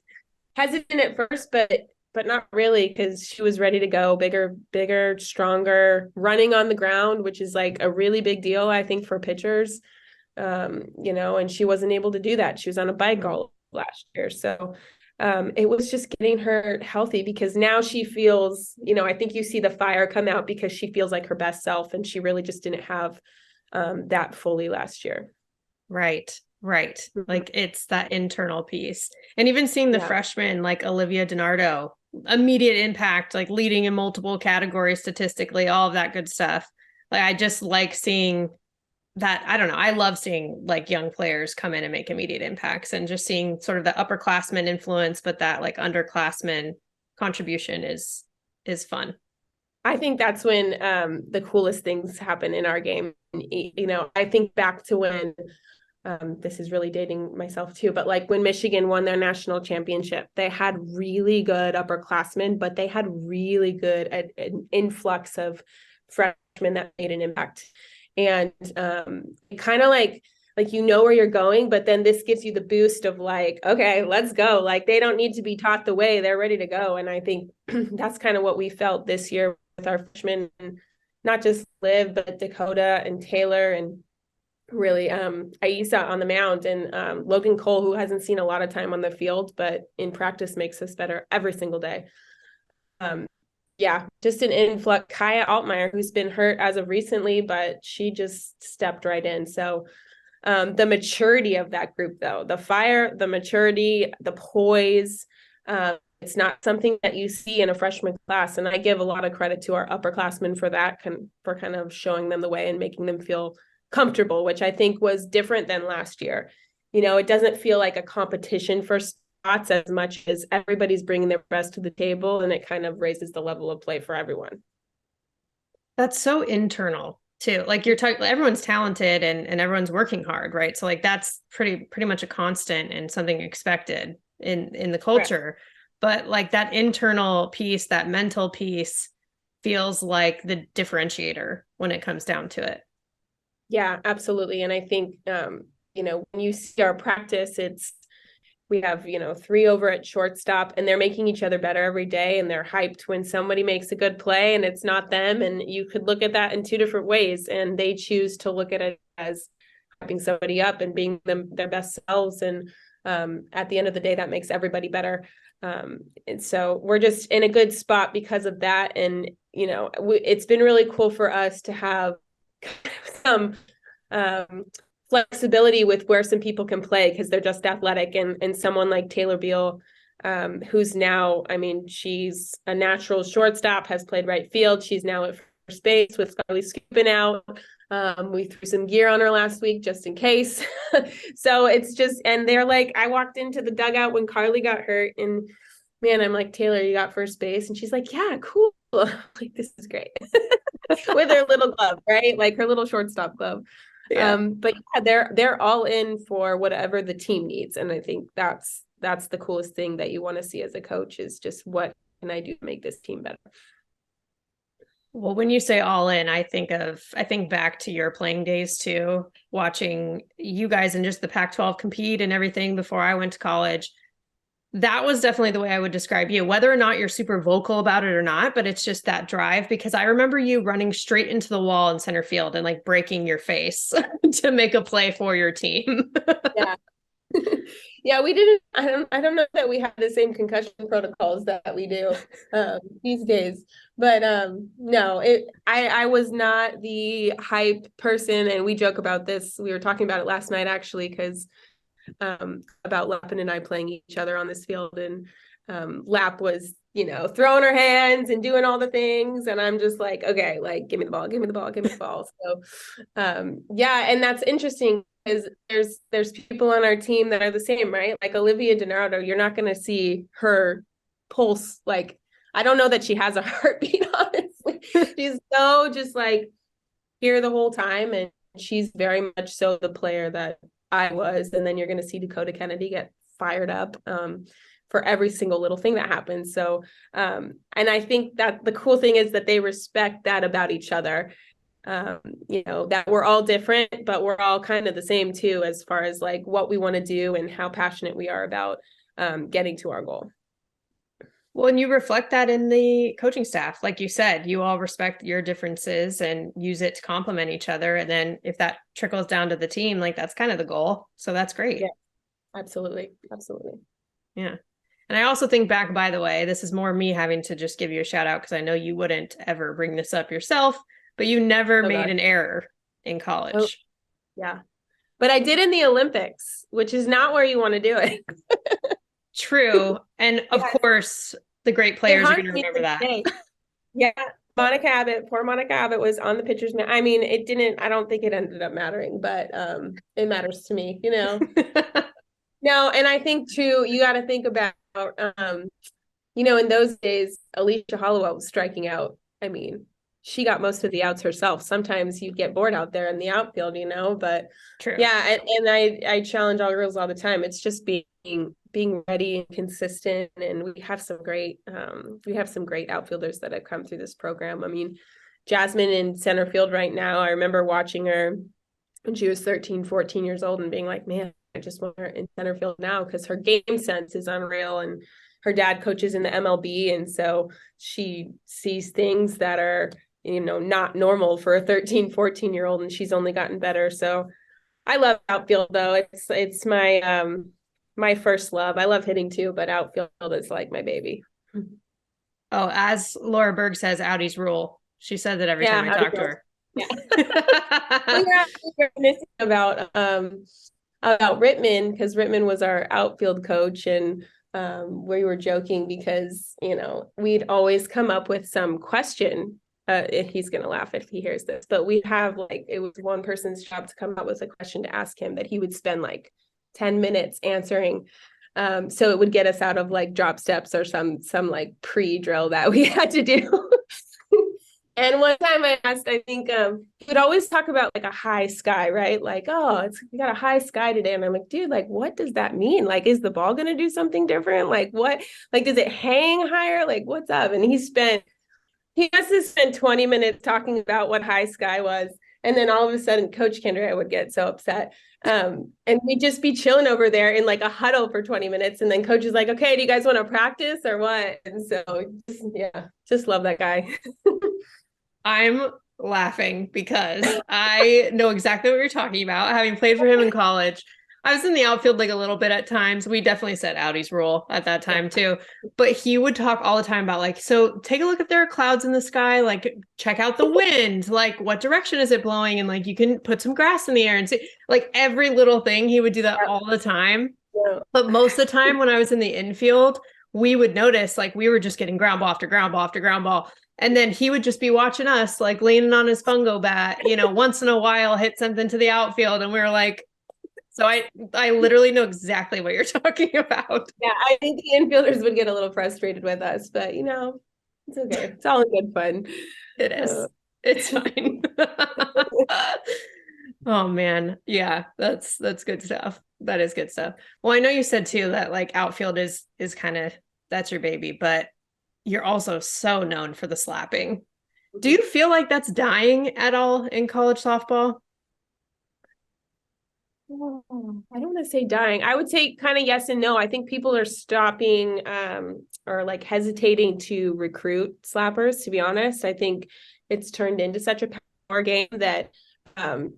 hesitant at first, but not really, because she was ready to go, bigger, stronger, running on the ground, which is like a really big deal, I think, for pitchers. And she wasn't able to do that. She was on a bike all last year. So it was just getting her healthy, because now she feels, I think you see the fire come out because she feels like her best self, and she really just didn't have that fully last year. Right. Like it's that internal piece. And even seeing the freshmen like Olivia DiNardo, immediate impact, like leading in multiple categories statistically, all of that good stuff. Like I just like seeing that. I don't know. I love seeing like young players come in and make immediate impacts, and just seeing sort of the upperclassmen influence, but that like underclassmen contribution is fun. I think that's when the coolest things happen in our game. I think back to when, this is really dating myself too, but like when Michigan won their national championship, they had really good upperclassmen, but they had really good an influx of freshmen that made an impact. And kind of like where you're going, but then this gives you the boost of like, okay, let's go. Like they don't need to be taught the way, they're ready to go. And I think that's kind of what we felt this year with our freshmen, not just Bleav, but Dakota and Taylor, and really Aisa on the mound, and Logan Cole, who hasn't seen a lot of time on the field, but in practice makes us better every single day. Just an influx. Kaya Altmaier, who's been hurt as of recently, but she just stepped right in. So the maturity of that group, though, the fire, the maturity, the poise, it's not something that you see in a freshman class. And I give a lot of credit to our upperclassmen for that, for kind of showing them the way and making them feel comfortable, which I think was different than last year. It doesn't feel like a competition for spots as much as everybody's bringing their best to the table, and it kind of raises the level of play for everyone. That's so internal too. Like you're talking, everyone's talented and everyone's working hard, right? So like that's pretty much a constant and something expected in the culture. Right. But like that internal piece, that mental piece feels like the differentiator when it comes down to it. Yeah, absolutely. And I think, when you see our practice, we have, 3 over at shortstop, and they're making each other better every day. And they're hyped when somebody makes a good play and it's not them. And you could look at that in 2 different ways. And they choose to look at it as hyping somebody up and being their best selves. And at the end of the day, that makes everybody better. And so we're just in a good spot because of that. And, it's been really cool for us to have some flexibility with where some people can play, because they're just athletic, and someone like Taylor Beal, who's now, I mean, she's a natural shortstop, has played right field. She's now at first base with Scarly scooping out. We threw some gear on her last week just in case. So it's just, and they're like, I walked into the dugout when Carly got hurt, and man, I'm like, Taylor, you got first base? And she's like, yeah, cool. Like, this is great. With her little glove, right? Like her little shortstop glove. Yeah. But yeah, they're all in for whatever the team needs. And I think that's the coolest thing that you want to see as a coach, is just what can I do to make this team better? Well, when you say all in, I think back to your playing days too, watching you guys and just the Pac-12 compete and everything before I went to college. That was definitely the way I would describe you, whether or not you're super vocal about it or not, but it's just that drive, because I remember you running straight into the wall in center field and like breaking your face to make a play for your team. Yeah. Yeah, we didn't. I don't know that we have the same concussion protocols that we do these days. But no, I was not the hype person, and we joke about this. We were talking about it last night actually, because about Lappin and I playing each other on this field, and Lapp was, throwing her hands and doing all the things, and I'm just like, okay, like give me the ball, give me the ball, give me the ball. So yeah, and that's interesting because there's people on our team that are the same, right? Like Olivia DiNardo, you're not going to see her pulse. Like, I don't know that she has a heartbeat, honestly. She's so just like here the whole time, and she's very much so the player that I was. And then you're going to see Dakota Kennedy get fired up for every single little thing that happens. So, and I think that the cool thing is that they respect that about each other. That we're all different, but we're all kind of the same too, as far as like what we want to do and how passionate we are about getting to our goal. Well, and you reflect that in the coaching staff. Like you said, you all respect your differences and use it to complement each other. And then if that trickles down to the team, like that's kind of the goal. So that's great. Yeah, absolutely. Absolutely. Yeah. And I also think back, by the way, this is more me having to just give you a shout out because I know you wouldn't ever bring this up yourself, but you never made an error in college. Oh, yeah. But I did in the Olympics, which is not where you want to do it. True. And of course, the great players are going to remember that. Yeah. Monica Abbott, poor Monica Abbott was on the pitcher's mound. I mean, I don't think it ended up mattering, but it matters to me, No, and I think too, you got to think about, in those days, Alicia Hollowell was striking out. I mean, she got most of the outs herself. Sometimes you get bored out there in the outfield, but True. Yeah. And I challenge all girls all the time. It's just being ready and consistent. And we have some great outfielders that have come through this program. I mean, Jasmine in center field right now, I remember watching her when she was 13, 14 years old and being like, man, I just want her in center field now because her game sense is unreal. And her dad coaches in the MLB. And so she sees things that are, not normal for a 13, 14-year-old, and she's only gotten better. So I love outfield though. It's my, my first love. I love hitting too, but outfield is like my baby. Oh, as Laura Berg says, Audie's rule. She says it every time I talk to her. Yeah. We were about Rittman, because Rittman was our outfield coach, and we were joking because we'd always come up with some question. If he's gonna laugh if he hears this, but we have it was one person's job to come up with a question to ask him that he would spend 10 minutes answering. So it would get us out of drop steps or some pre-drill that we had to do. And one time I asked, I think he would always talk about a high sky, right? Oh, we got a high sky today. And I'm like, dude, what does that mean? Is the ball going to do something different? What, does it hang higher? What's up? And he has to spend 20 minutes talking about what high sky was. And then all of a sudden Coach Candrea would get so upset. And we'd just be chilling over there in a huddle for 20 minutes. And then coach is like, okay, do you guys want to practice or what? And so just love that guy. I'm laughing because I know exactly what you're talking about. Having played for him in college, I was in the outfield a little bit at times. We definitely said Audie's rule at that time too. But he would talk all the time about so take a look if there are clouds in the sky, check out the wind, what direction is it blowing? And you can put some grass in the air and see every little thing. He would do that all the time. Yeah. But most of the time when I was in the infield, we would notice we were just getting ground ball after ground ball after ground ball. And then he would just be watching us leaning on his fungo bat, once in a while hit something to the outfield. And we were so I literally know exactly what you're talking about. Yeah, I think the infielders would get a little frustrated with us, but it's okay. It's all in good fun. It is. It's fine. Oh man. Yeah, that's good stuff. That is good stuff. Well, I know you said too that outfield is kind of, that's your baby, but you're also so known for the slapping. Do you feel like that's dying at all in college softball? I don't want to say dying. I would say kind of yes and no. I think people are stopping or hesitating to recruit slappers, to be honest. I think it's turned into such a power game that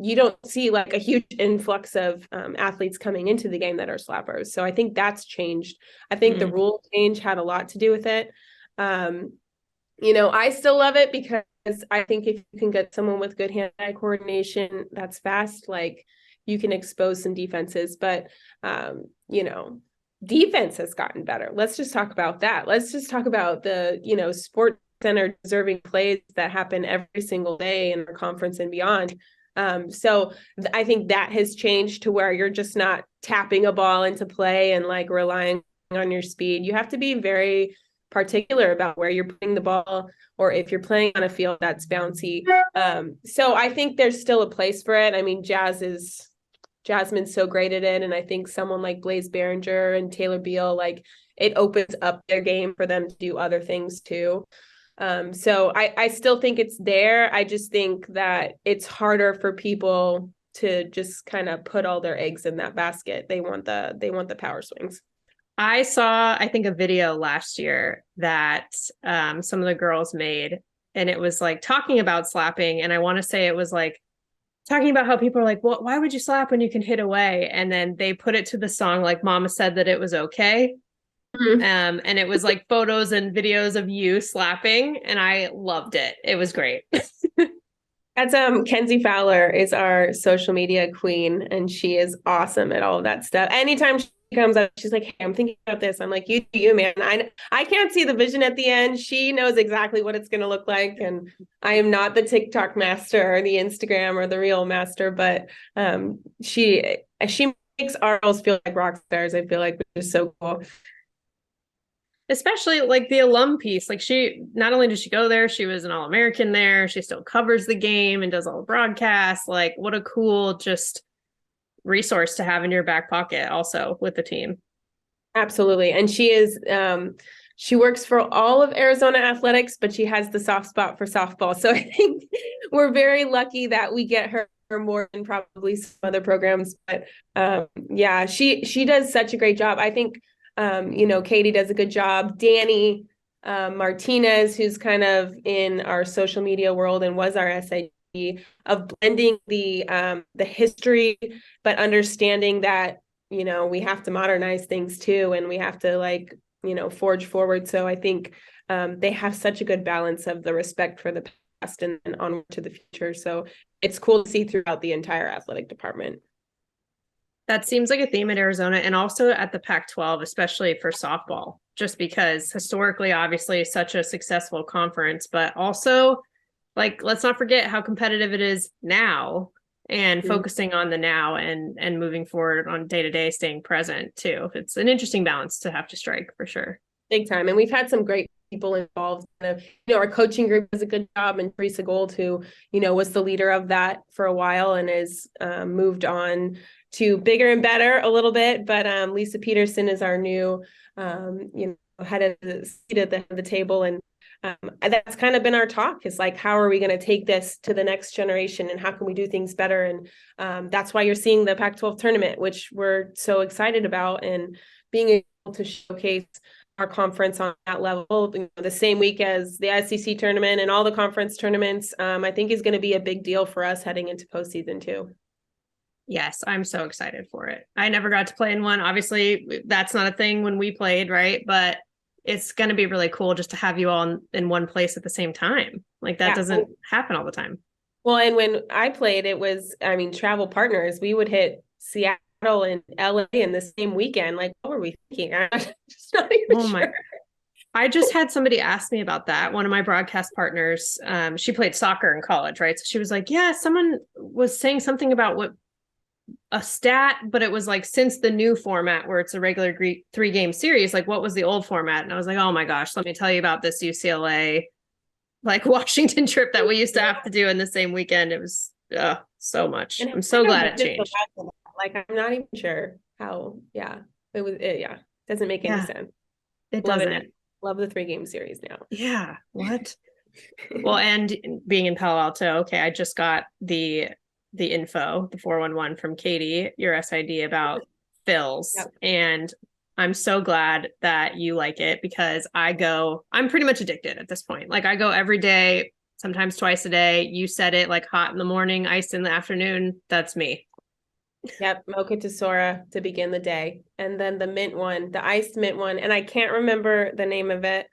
you don't see like a huge influx of athletes coming into the game that are slappers. So I think that's changed. I think the rule change had a lot to do with it. I still love it because I think if you can get someone with good hand-eye coordination that's fast, like you can expose some defenses. But defense has gotten better. Let's just talk about that. Let's just talk about the, Sports Center deserving plays that happen every single day in our conference and beyond. So I think that has changed to where you're just not tapping a ball into play and like relying on your speed. You have to be very particular about where you're putting the ball, or if you're playing on a field that's bouncy. So I think there's still a place for it. I mean, Jasmine's so great at it. And I think someone like Blaze Behringer and Taylor Beal, like it opens up their game for them to do other things too. So I still think it's there. I just think that it's harder for people to just kind of put all their eggs in that basket. They want the power swings. I saw, I think, a video last year that some of the girls made, and it was like talking about slapping. And I want to say it was like talking about how people are like, well, why would you slap when you can hit away? And then they put it to the song, like Mama Said That It Was Okay. And it was like photos and videos of you slapping, and I loved it. It was great. That's Kenzie Fowler is our social media queen, and she is awesome at all of that stuff. Anytime she comes up, she's like, "Hey, I'm thinking about this." I'm like, "You, man. I can't see the vision at the end. She knows exactly what it's going to look like, and I am not the TikTok master or the Instagram or the reel master, but she makes our girls feel like rock stars. I feel like, which is so cool." Especially like the alum piece. Like she, not only did she go there, she was an All-American there. She still covers the game and does all the broadcasts. Like what a cool just resource to have in your back pocket also with the team. Absolutely. And she works for all of Arizona athletics, but she has the soft spot for softball. So I think we're very lucky that we get her more than probably some other programs. But yeah, she does such a great job. I think Katie does a good job. Danny Martinez, who's kind of in our social media world and was our SID, of blending the history, but understanding that, we have to modernize things too, and we have to forge forward. So I think they have such a good balance of the respect for the past and onward to the future. So it's cool to see throughout the entire athletic department. That seems like a theme at Arizona, and also at the Pac-12, especially for softball, just because historically, obviously, such a successful conference, but also like, let's not forget how competitive it is now, and focusing on the now and moving forward on day-to-day, staying present too. It's an interesting balance to have to strike for sure. Big time. And we've had some great people involved. Our coaching group does a good job, and Teresa Gold, who, was the leader of that for a while and has moved on to bigger and better a little bit. But Lisa Peterson is our new, head of the seat at the table. And that's kind of been our talk, is like, how are we going to take this to the next generation, and how can we do things better? And that's why you're seeing the Pac-12 tournament, which we're so excited about, and being able to showcase our conference on that level, the same week as the SEC tournament and all the conference tournaments, I think is going to be a big deal for us heading into postseason too. Yes, I'm so excited for it. I never got to play in one. Obviously, that's not a thing when we played, right? But it's going to be really cool just to have you all in one place at the same time. Like that doesn't happen all the time. Well, and when I played, it was, travel partners. We would hit Seattle and LA in the same weekend. Like, what were we thinking? I'm just not even sure. I just had somebody ask me about that. One of my broadcast partners, she played soccer in college, right? So she was like, yeah, someone was saying something about what a stat, but it was like, since the new format where it's a regular 3-game series, like what was the old format? And I was like, oh my gosh, let me tell you about this UCLA, like Washington trip that we used to have to do in the same weekend. It was so much. I'm so glad it changed. Like, I'm not even sure how, it was, doesn't make any sense. It doesn't. Love the 3-game series now. Yeah. What? Well, and being in Palo Alto, okay, I just got the info, the 411 from Katie, your SID, about Phil's. Yep. And I'm so glad that you like it, because I'm pretty much addicted at this point. Like I go every day sometimes twice a day. You said it, like hot in the morning, iced in the afternoon. That's me. Yep, mocha to Sora to begin the day. And then the mint one, the iced mint one. And I can't remember the name of it.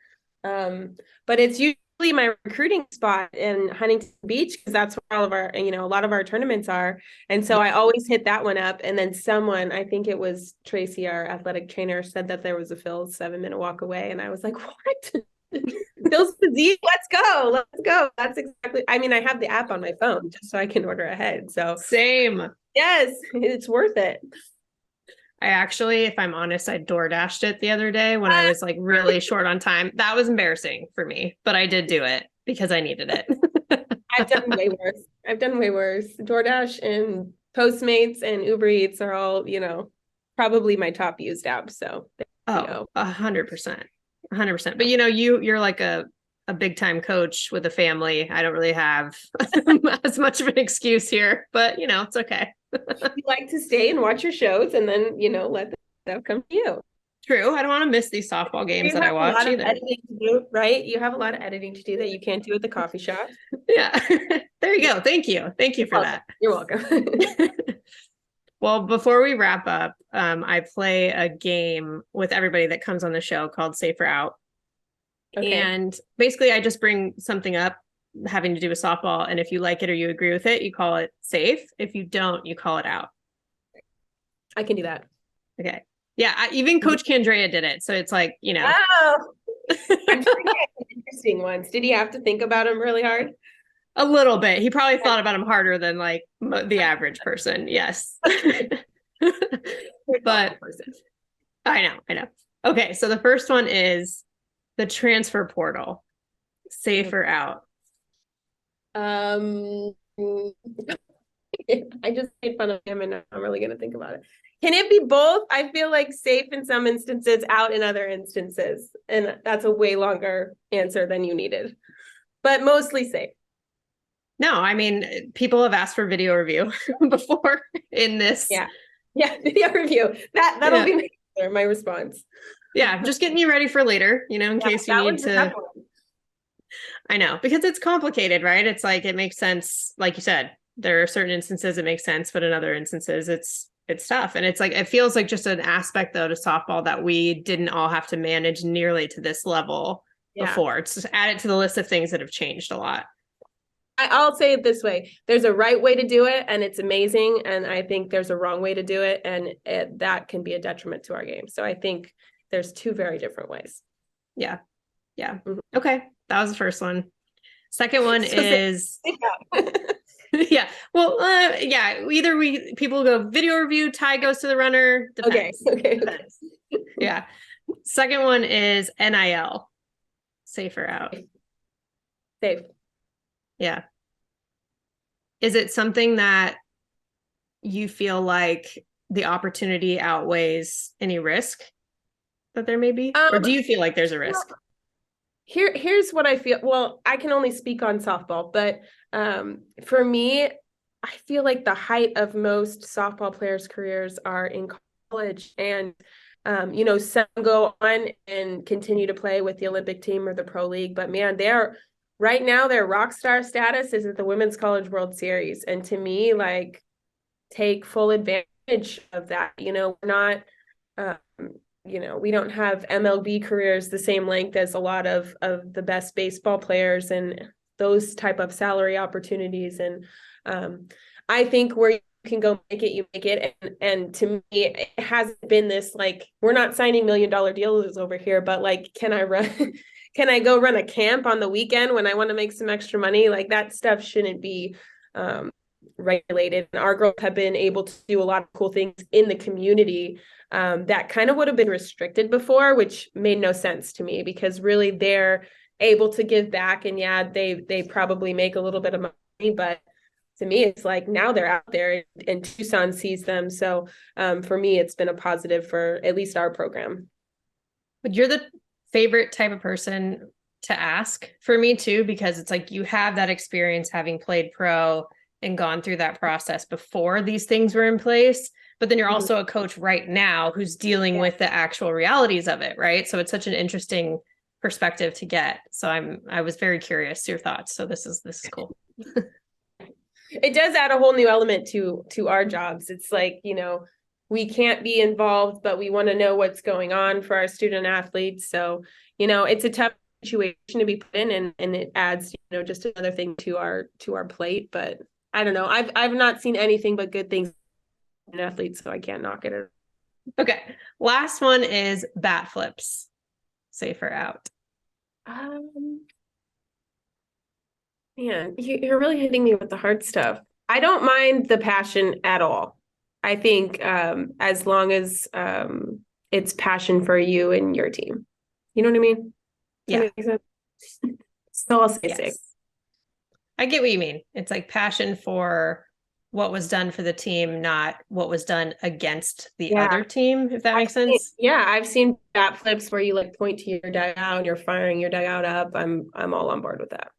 But it's usually my recruiting spot in Huntington Beach because that's where all of our, a lot of our tournaments are. And so I always hit that one up. And then someone, I think it was Tracy, our athletic trainer, said that there was a Phil's 7-minute walk away. And I was like, what? Phil's Physique, let's go. That's exactly, I have the app on my phone just so I can order ahead. So same. Yes, it's worth it. I actually, if I'm honest, I door dashed it the other day when I was like really short on time. That was embarrassing for me, but I did do it because I needed it. I've done way worse. DoorDash and Postmates and Uber Eats are all, probably my top used apps. So 100%. But you're like a big time coach with a family. I don't really have as much of an excuse here, but it's okay. You like to stay and watch your shows and then, let the stuff come to you. True. I don't want to miss these softball games that I watch either. Editing to do, right? You have a lot of editing to do that you can't do at the coffee shop. Yeah. There you go. Thank you for that. You're welcome. Well, before we wrap up, I play a game with everybody that comes on the show called Safer Out. Okay. And basically I just bring something up having to do with softball. And if you like it or you agree with it, you call it safe. If you don't, you call it out. I can do that. Okay. Yeah. Even Coach Candrea did it. So it's like, Oh, I'm sure he had interesting ones. Did he have to think about them really hard? A little bit. He probably thought about them harder than like the average person. Yes. But I know. Okay. So the first one is the transfer portal. Safer out. I just made fun of him and now I'm really going to think about it. Can it be both? I feel like safe in some instances, out in other instances. And that's a way longer answer than you needed, but mostly safe. No, people have asked for video review before in this. Yeah. Video review. That'll be my response. Yeah. Just getting you ready for later, in case you need to. I know, because it's complicated, right? It's like, it makes sense. Like you said, there are certain instances it makes sense, but in other instances it's tough. And it's like, it feels like just an aspect though to softball that we didn't all have to manage nearly to this level before. It's just added to the list of things that have changed a lot. I'll say it this way. There's a right way to do it and it's amazing. And I think there's a wrong way to do it. And that can be a detriment to our game. So I think there's two very different ways. Yeah. Mm-hmm. Okay. That was the first one. Second one is yeah. Well, either people go video review, tie goes to the runner. Depends. Okay. Yeah. Second one is NIL. Safer out. Safe. Yeah. Is it something that you feel like the opportunity outweighs any risk that there may be? Or do you feel like there's a risk? Here's what I feel. Well, I can only speak on softball, but for me, I feel like the height of most softball players' careers are in college. And, some go on and continue to play with the Olympic team or the pro league. But man, right now, their rock star status is at the Women's College World Series. And to me, like, take full advantage of that. We're not, we don't have MLB careers the same length as a lot of the best baseball players and those type of salary opportunities. And I think where you can go make it, you make it. And to me, it hasn't been this, like, we're not signing $1 million deals over here, but like, can I go run a camp on the weekend when I want to make some extra money? Like, that stuff shouldn't be regulated. And our girls have been able to do a lot of cool things in the community that kind of would have been restricted before, which made no sense to me because really they're able to give back. And yeah, they probably make a little bit of money, but to me, it's like now they're out there and Tucson sees them. So for me, it's been a positive for at least our program. But you're the favorite type of person to ask for me too, because it's like you have that experience having played pro and gone through that process before these things were in place. But then you're also a coach right now who's dealing with the actual realities of it, right? So it's such an interesting perspective to get. So I was very curious your thoughts. So this is cool. It does add a whole new element to our jobs. It's like, we can't be involved, but we want to know what's going on for our student athletes. So, it's a tough situation to be put in, and it adds, just another thing to our plate. But I don't know. I've not seen anything but good things in athletes, so I can't knock it. Okay. Last one is bat flips. Safe or out? Man, you're really hitting me with the hard stuff. I don't mind the passion at all. I think as long as it's passion for you and your team. You know what I mean? Yeah. So I'll say yes. 6. I get what you mean. It's like passion for what was done for the team, not what was done against the other team, if that makes sense. I've seen bat flips where you like point to your dugout and you're firing your dugout up. I'm all on board with that.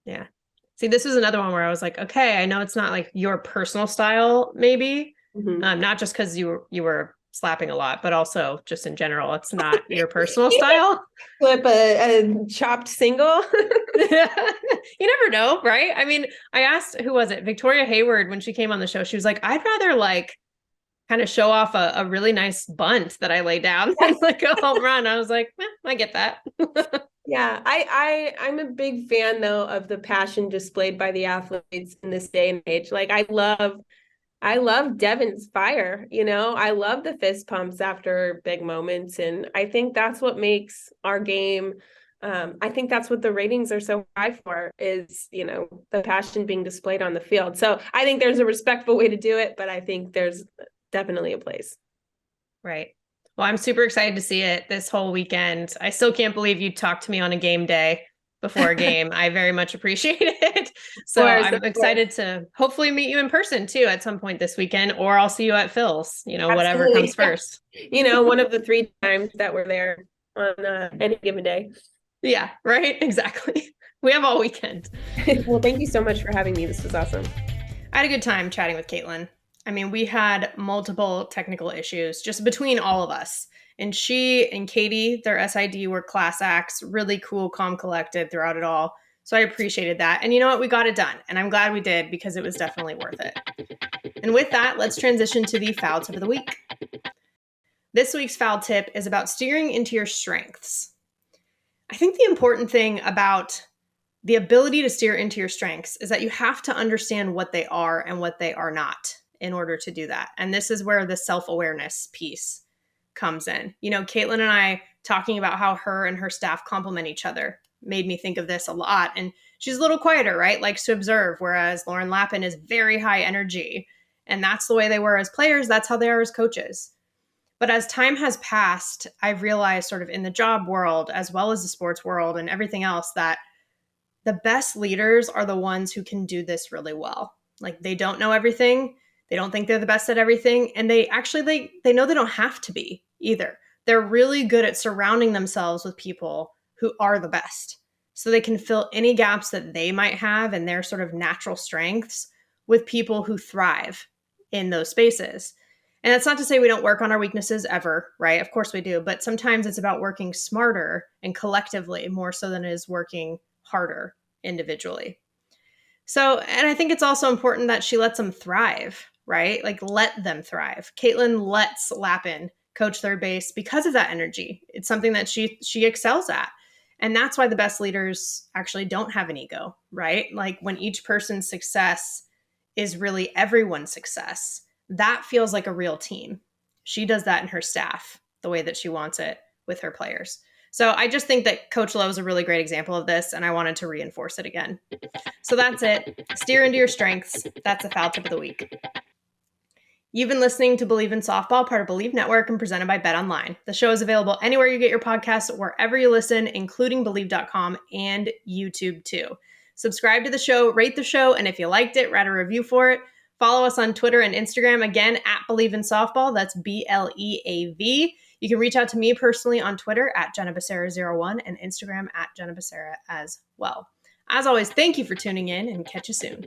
Yeah. See, this was another one where I was like, okay, I know it's not like your personal style, maybe. Not just because you were slapping a lot, but also just in general, it's not your personal style. Flip a chopped single. You never know, right? I mean, I asked, who was it? Victoria Hayward, when she came on the show, she was like, I'd rather like kind of show off a really nice bunt that I lay down than like a home run. I was like, I get that. Yeah, I'm a big fan though of the passion displayed by the athletes in this day and age. Like I love Devin's fire, I love the fist pumps after big moments. And I think that's what makes our game. I think that's what the ratings are so high for is, the passion being displayed on the field. So I think there's a respectful way to do it, but I think there's definitely a place. Right. Well, I'm super excited to see it this whole weekend. I still can't believe you talked to me on a game day before a game. I very much appreciate it. So I'm excited to hopefully meet you in person too at some point this weekend, or I'll see you at Phil's, whatever comes first. One of the 3 times that we're there on any given day. Yeah, right. Exactly. We have all weekend. Well, thank you so much for having me. This was awesome. I had a good time chatting with Caitlin. I mean, we had multiple technical issues just between all of us. And she and Katie, their SID, were class acts, really cool, calm, collected throughout it all. So I appreciated that. And you know what? We got it done. And I'm glad we did because it was definitely worth it. And with that, let's transition to the foul tip of the week. This week's foul tip is about steering into your strengths. I think the important thing about the ability to steer into your strengths is that you have to understand what they are and what they are not in order to do that. And this is where the self-awareness piece comes in. Caitlin and I talking about how her and her staff complement each other made me think of this a lot. And she's a little quieter, right? Likes to observe, whereas Lauren Lappin is very high energy. And that's the way they were as players. That's how they are as coaches. But as time has passed, I've realized sort of in the job world, as well as the sports world and everything else, that the best leaders are the ones who can do this really well. Like they don't know everything. They don't think they're the best at everything. And they actually, they know they don't have to be either. They're really good at surrounding themselves with people who are the best. So they can fill any gaps that they might have in their sort of natural strengths with people who thrive in those spaces. And that's not to say we don't work on our weaknesses ever, right? Of course we do. But sometimes it's about working smarter and collectively more so than it is working harder individually. So, and I think it's also important that she lets them thrive, right? Like let them thrive. Caitlin lets Lappin coach third base because of that energy. It's something that she excels at. And that's why the best leaders actually don't have an ego, right? Like when each person's success is really everyone's success, that feels like a real team. She does that in her staff the way that she wants it with her players. So I just think that Coach Lowe is a really great example of this, and I wanted to reinforce it again. So that's it. Steer into your strengths. That's the foul tip of the week. You've been listening to Bleav in Softball, part of Bleav Network and presented by BetOnline. The show is available anywhere you get your podcasts, wherever you listen, including Bleav.com and YouTube too. Subscribe to the show, rate the show, and if you liked it, write a review for it. Follow us on Twitter and Instagram, again, at Bleav in Softball. That's BLEAV. You can reach out to me personally on Twitter at Jenna Becerra01 and Instagram at Jenna Becerra as well. As always, thank you for tuning in and catch you soon.